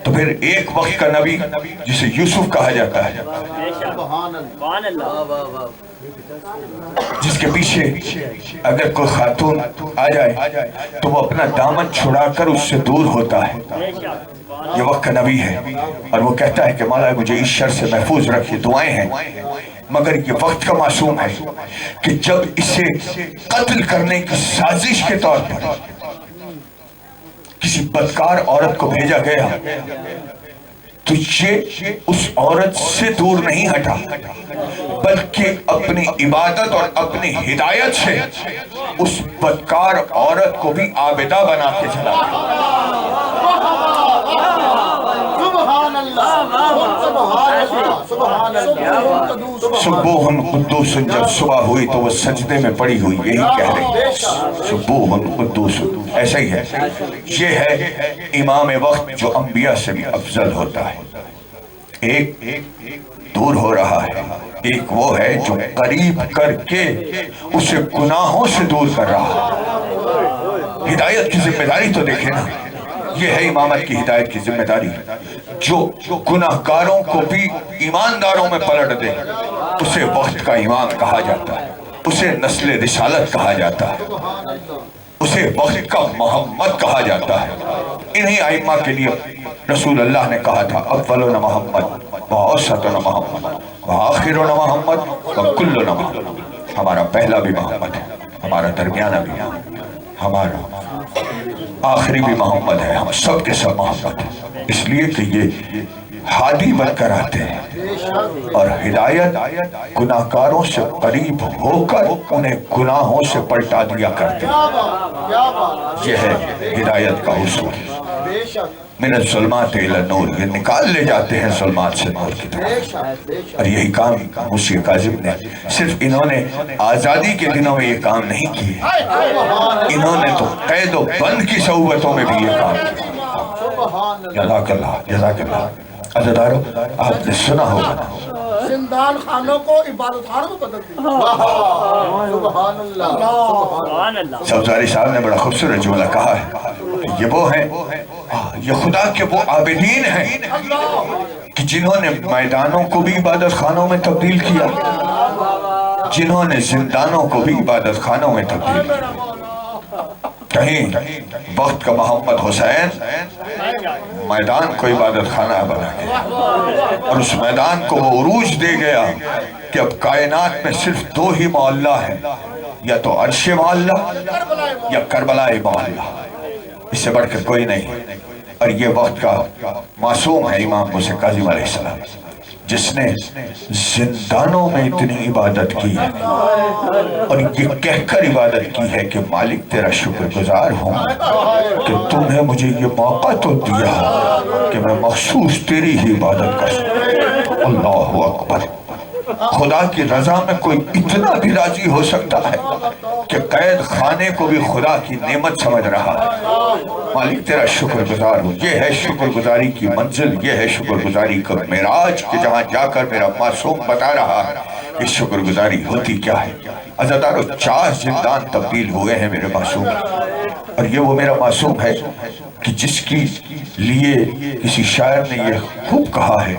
تو پھر ایک وقت کا نبی جسے یوسف کہا جاتا ہے، جس کے پیچھے اگر کوئی خاتون آ جائے تو وہ اپنا دامن چھڑا کر اس سے دور ہوتا ہے، یہ وقت کا نبی ہے، اور وہ کہتا ہے کہ مولا مجھے اس شر سے محفوظ رکھیے، دعائیں ہیں، مگر یہ وقت کا معصوم ہے کہ جب اسے قتل کرنے کی سازش کے طور پر کسی بدکار عورت کو بھیجا گیا تو یہ اس عورت سے دور نہیں ہٹا، بلکہ اپنی عبادت اور اپنی ہدایت سے اس بدکار عورت کو بھی عابدہ بنا کے چلا گیا۔ سبوح قدوس، جب صبح ہوئی تو وہ سجدے میں پڑی ہوئی یہی کہہ رہی، سبوح قدوس، ایسا ہی ہے، یہ ہے امام وقت جو انبیاء سے بھی افضل ہوتا ہے۔ ایک دور ہو رہا ہے، ایک وہ ہے جو قریب کر کے اسے گناہوں سے دور کر رہا ہے۔ ہدایت کی ذمہ داری تو دیکھیں نا، یہ ہے امامت کی ہدایت کی ذمہ داری، جو گناہگاروں کو بھی ایمانداروں میں پلٹ دے، اسے وقت کا امام کہا جاتا ہے، اسے نسل رسالت کہا جاتا ہے، اسے وقت کا محمد کہا جاتا ہے۔ انہی ائمہ کے لیے رسول اللہ نے کہا تھا اولنا محمد وأوسطنا محمد وآخرنا محمد وکلنا محمد، ہمارا پہلا بھی محمد ہے، ہمارا درمیانہ بھی، ہمارا آخری بھی محمد ہے، ہم سب کے سب محمد ہیں، اس لیے کہ یہ ہادی بن کر آتے ہیں، اور ہدایت گناہگاروں سے قریب ہو کر انہیں گناہوں سے پلٹا دیا کرتے ہیں۔ یہ ہے ہدایت کا اصول، من الظلمات الی النور، یہ نکال لے جاتے ہیں ظلمات سے نور کی طرف، اور یہی کام موسیٰ کاظم نے، صرف انہوں نے آزادی کے دنوں میں یہ کام نہیں کیے، انہوں نے تو قید و بند کی صعوبتوں میں بھی یہ کام کیا۔ جزاک اللہ، جزاک اللہ۔ عزیزانو، آپ نے سنا ہوگا زندان خانوں کو عبادت خانوں میں بدل دیا۔ سبحان اللہ۔ سبزاری صاحب نے بڑا خوبصورت جملہ کہا ہے کہ یہ وہ ہیں، یہ خدا کے وہ عابدین ہیں کہ جنہوں نے میدانوں کو بھی عبادت خانوں میں تبدیل کیا، جنہوں نے زندانوں کو بھی عبادت خانوں میں تبدیل کیا۔ کہیں وقت کا محمد حسین میدان کو عبادت خانہ بنا گیا، اور اس میدان کو وہ عروج دے گیا کہ اب کائنات میں صرف دو ہی معلّہ ہیں، یا تو عرش معلّہ یا کربلا معلّہ، اس سے بڑھ کر کوئی نہیں۔ اور یہ وقت کا معصوم ہے امام موسیٰ کاظم علیہ السلام، جس نے زندانوں میں اتنی عبادت کی ہے، اور یہ کہہ کر عبادت کی ہے کہ مالک تیرا شکر گزار ہوں کہ تم نے مجھے یہ موقع تو دیا کہ میں مخصوص تیری ہی عبادت کر سکوں۔ اللہ اکبر۔ خدا کی رضا میں کوئی اتنا بھی راضی ہو سکتا ہے کہ قید خانے کو بھی خدا کی نعمت سمجھ رہا ہے۔ مالک تیرا شکر گزار ہوں، یہ ہے شکر گزاری کی منزل، یہ ہے شکر گزاری کا معراج کہ جہاں جا کر میرا معصوم بتا رہا ہے کہ شکر گزاری ہوتی کیا ہے۔ عزیزانو، 4 زندان تبدیل ہوئے ہیں میرے معصوم، اور یہ وہ میرا معصوم ہے کہ جس کی لیے کسی شاعر نے یہ خوب کہا ہے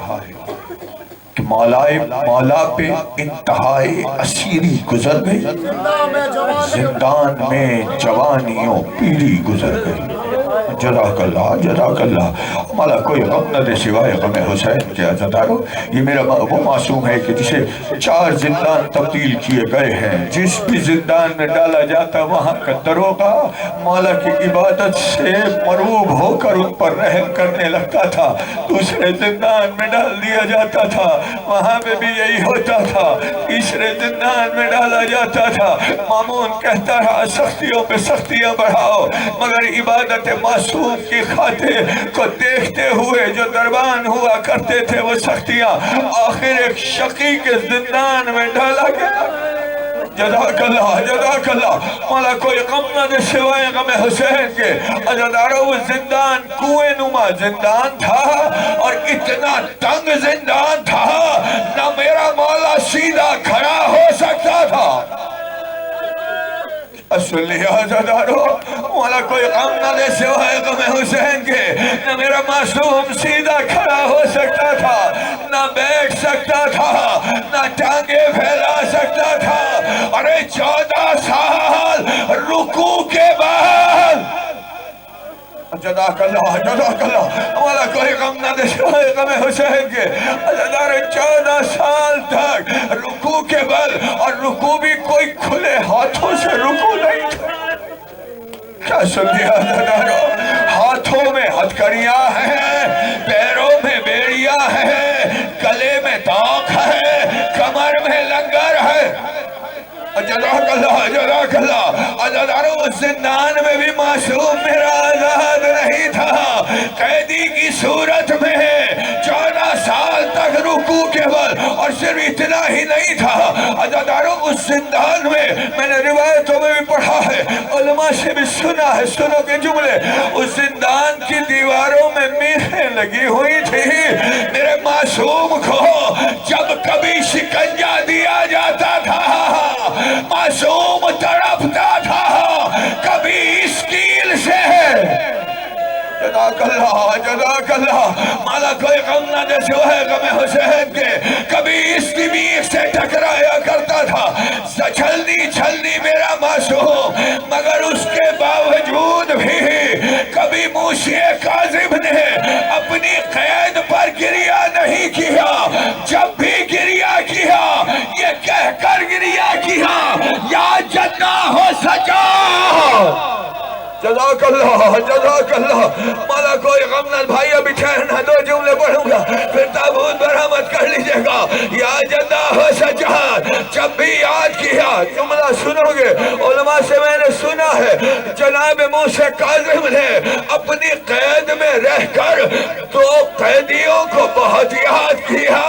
کہ مولا پہ انتہائی اسیری گزر گئی، زندان میں جوانیوں پیری گزر گئی۔ جزاک اللہ، جزاک اللہ۔ مولا کوئی غم نہ دے سوائے غم حسین کے۔ عزیزانو، یہ میرا وہ معصوم ہے کہ جسے 4 زندان تبدیل کیے گئے ہیں، جس بھی زندان میں ڈالا جاتا وہاں کا دروغہ مولا کی عبادت سے مروب ہو کر ان پر رحم کرنے لگتا تھا، دوسرے زندان میں ڈال دیا جاتا تھا، وہاں پہ بھی یہی ہوتا تھا، تیسرے زندان میں ڈالا جاتا تھا، مامون کہتا رہا سختیوں پہ سختیاں بڑھاؤ، مگر عبادت معصوم کی خاطر کو دیکھتے ہوئے جو دربان ہوا کرتے تھے وہ سختیاں آخر ایک شقی کے زندان میں ڈالا گیا۔ جزاک اللہ، جزاک اللہ۔ مولا کوئی غم نہ دے سوائے غم حسین کے۔ عزیزانو، وہ زندان کنویں نما زندان تھا، اور اتنا تنگ زندان تھا نہ میرا مولا سیدھا کھڑا ہو سکتا تھا۔ سن لیا عزیزانو، مولا کوئی غم نہ دے سوائے غم حسین کے، نہ میرا میرا معصوم سیدھا کھڑا ہو سکتا تھا، نہ بیٹھ سکتا تھا، نہ ٹانگیں پھیلا سکتا تھا۔ ارے 14 سال رکوع کے بعد جزاک اللہ جزاک اللہ، ہمارا کوئی غم نہ دے سوائے غم حسین کے۔ عزیزان 14 سال تک رکوع کے بل، اور رکوع بھی کوئی کھلے ہاتھوں سے رکوع نہیں تھا۔ کیا سمجھے عزیزانو؟ ہاتھوں میں ہتھکڑیاں ہیں، پیروں میں بیڑیاں ہیں، گلے میں داغ ہے، کمر میں لنگر ہے۔ جزاک اللہ جزاک اللہ۔ عزیزانو اس زندان میں بھی معصوم میرا آزاد نہیں تھا، قیدی کی صورت میں 14 سال تک رکوع کے بل، اور صرف اتنا ہی نہیں تھا عزیزانو اس زندان میں نے روایتوں میں بھی پڑھا ہے، علماء سے بھی سنا ہے، سنو کے جملے، اس زندان کی دیواروں میں میخیں لگی ہوئی تھی۔ میرے معصوم کو جب کبھی شکنجہ دیا جاتا تھا معصوم تڑپتا تھا، کبھی اس کیل سے جزاک اللہ جزاک اللہ، مالا کوئی غم نہ دے سوائے غم حسین کے، کبھی اس دمیغ سے ٹکرایا کرتا تھا، چھلنی میرا معصوم، مگر اس کے باوجود بھی کبھی موسی کاظم نے اپنی قید پر گریہ نہیں کیا، جب بھی گریہ کیا یہ کہہ کر گریہ کیا یا جنہ ہو سجاد۔ جزاک اللہ جزاک اللہ، مالا کوئی غم نہ بھائی، ابھی ٹھہرنا، 2 جملے پڑھوں گا پھر تابوت برآمد کر لیجئے گا۔ یا جنہ ہو سجاد، جب بھی یاد کیا جملہ سنو گے، علماء سے میں نے سنا ہے جناب موسی کاظم نے اپنی قید میں رہ کر 2 قیدیوں کو بہت یاد کیا،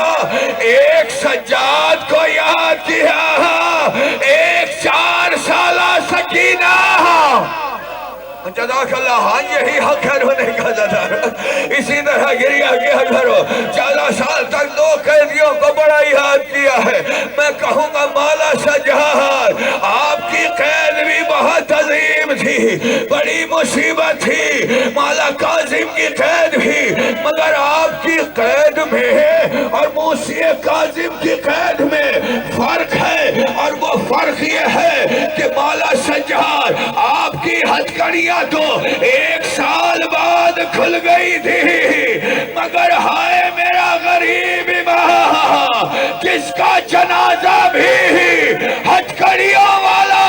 ایک سجاد کو یاد کیا، ایک 4 سالہ سکینہ۔ جزاک اللہ، ہاں یہی حق ہے رونے کا دادا، اسی طرح گریہ کیا کرو۔ 14 سال تک 2 قیدیوں کو بڑا یاد کیا ہے۔ میں کہوں گا مولا سجاد، آپ کی قید بھی بہت عظیم تھی، بڑی مصیبت تھی، مولا کاظم کی قید بھی، مگر آپ کی قید میں اور موسی کاظم کی قید میں فرق ہے، اور وہ فرق یہ ہے کہ مولا سجاد آپ کی ہتھکڑیاں تو 1 سال بعد کھل گئی تھی، مگر ہائے میرا غریب امام جس کا جنازہ بھی ہتھکڑیوں والا۔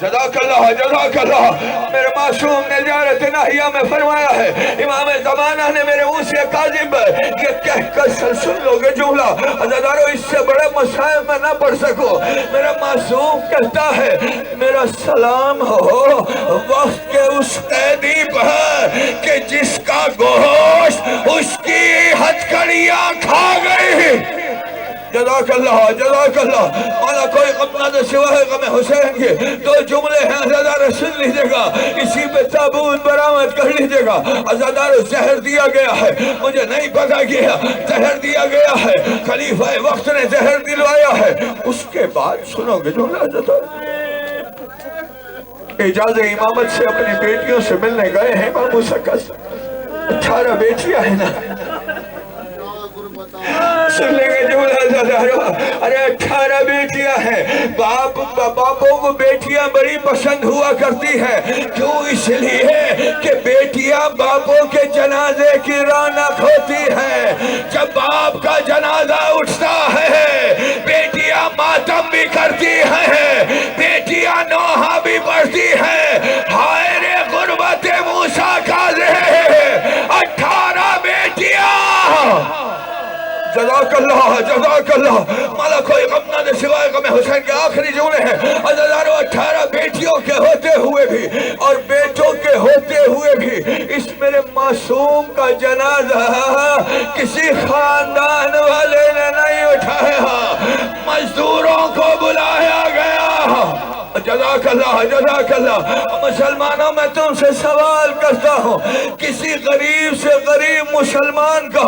جزاک اللہ جزاک اللہ، میرے معصوم نے زیارت ناہیہ میں فرمایا ہے، امام زمانہ نے میرے موسی کاظم یہ کہہ کر سن لو گے جملہ، عزیزانو اس سے بڑے مسائل میں نہ پڑھ سکو، میرا معصوم کہتا ہے میرا سلام ہو وقت کے اس قیدی پر کہ جس کا گوشت اس کی ہتھکڑیاں کھا گئی۔ جزاک اللہ جزاک اللہ، مولا کوئی غم نہ دے سوائے غم حسین کے۔ 2 جملے ہیں عزیزانو سن لیجئے گا، اسی پہ تابوت برآمد کر لیجئے گا۔ عزیزانو زہر دیا گیا ہے، مجھے نہیں پتا کیا زہر دیا گیا ہے، خلیفہ وقت نے زہر دلوایا ہے۔ اس کے بعد سنو گے جملہ عزیزانو، اعجاز امامت سے اپنی بیٹیوں سے ملنے گئے ہیں امام موسیٰ کاظم، 18 بیٹیاں ہیں نا، سن لیں گے جملہ عزیزانو، ارے 18 بیٹیاں ہیں، باپوں کو بیٹیاں بڑی پسند ہوا کرتی ہیں، کیوں؟ اس لیے کہ بیٹیاں باپوں کے جنازے کی رونق ہوتی ہیں، جب باپ کا جنازہ اٹھتا ہے بیٹیاں ماتم بھی کرتی ہیں، بیٹیاں نوحہ بھی پڑھتی ہیں، ہائے رے غربت موسیٰ کاظم، 18 بیٹیاں۔ جزاک اللہ جزاک اللہ، مولا کوئی غم نہ دے سوائے غم حسین کے۔ آخری جملے ہیں عزیزانو، 18 بیٹیوں کے ہوتے ہوئے بھی اور بیٹوں کے ہوتے ہوئے بھی اس میرے معصوم کا جنازہ کسی خاندان والے نے نہیں اٹھایا، مزدوروں کو بلایا گیا۔ جزاک اللہ جزاک اللہ، مسلمانوں میں تم سے سوال کرتا ہوں، کسی غریب سے غریب مسلمان کا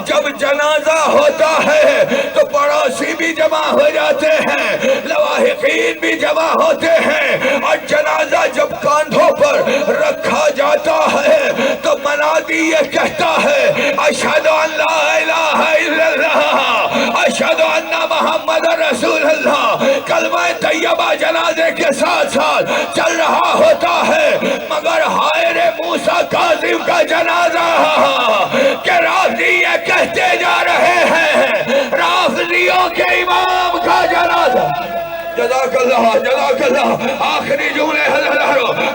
جب جنازہ ہوتا ہے تو پڑوسی بھی جمع ہو جاتے ہیں، لواحقین بھی جمع ہوتے ہیں، اور جنازہ جب کاندھوں پر رکھا جاتا ہے تو منازل راضی یہ کہتا ہے اشہد ان لا الہ الا اللہ اشہد ان محمد رسول اللہ، کلمہ طیبہ جنازے کے ساتھ ساتھ چل رہا ہوتا ہے، مگر حائر موسیٰ کاظم کا جنازہ کہ رافضی یہ کہتے جا رہے ہیں رافضیوں کے امام کا جنازہ۔ جزاک اللہ آخری جملے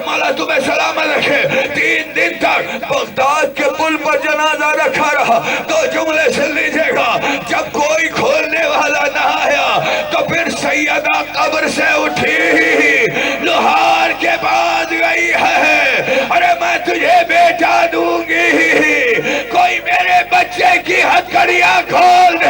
مولا تمہیں سلامت رکھے۔ 3 دن تک بغداد کے پل پر جنازہ رکھا رہا۔ 2 جملے سن لیجئے گا، جب کوئی کھولنے والا نہ آیا تو پھر سیدہ قبر سے اٹھی، لوہار کے پاس گئی ہے، ارے میں تجھے بیٹا دوں گی، کوئی میرے بچے کی ہتھکڑیاں کھول دے۔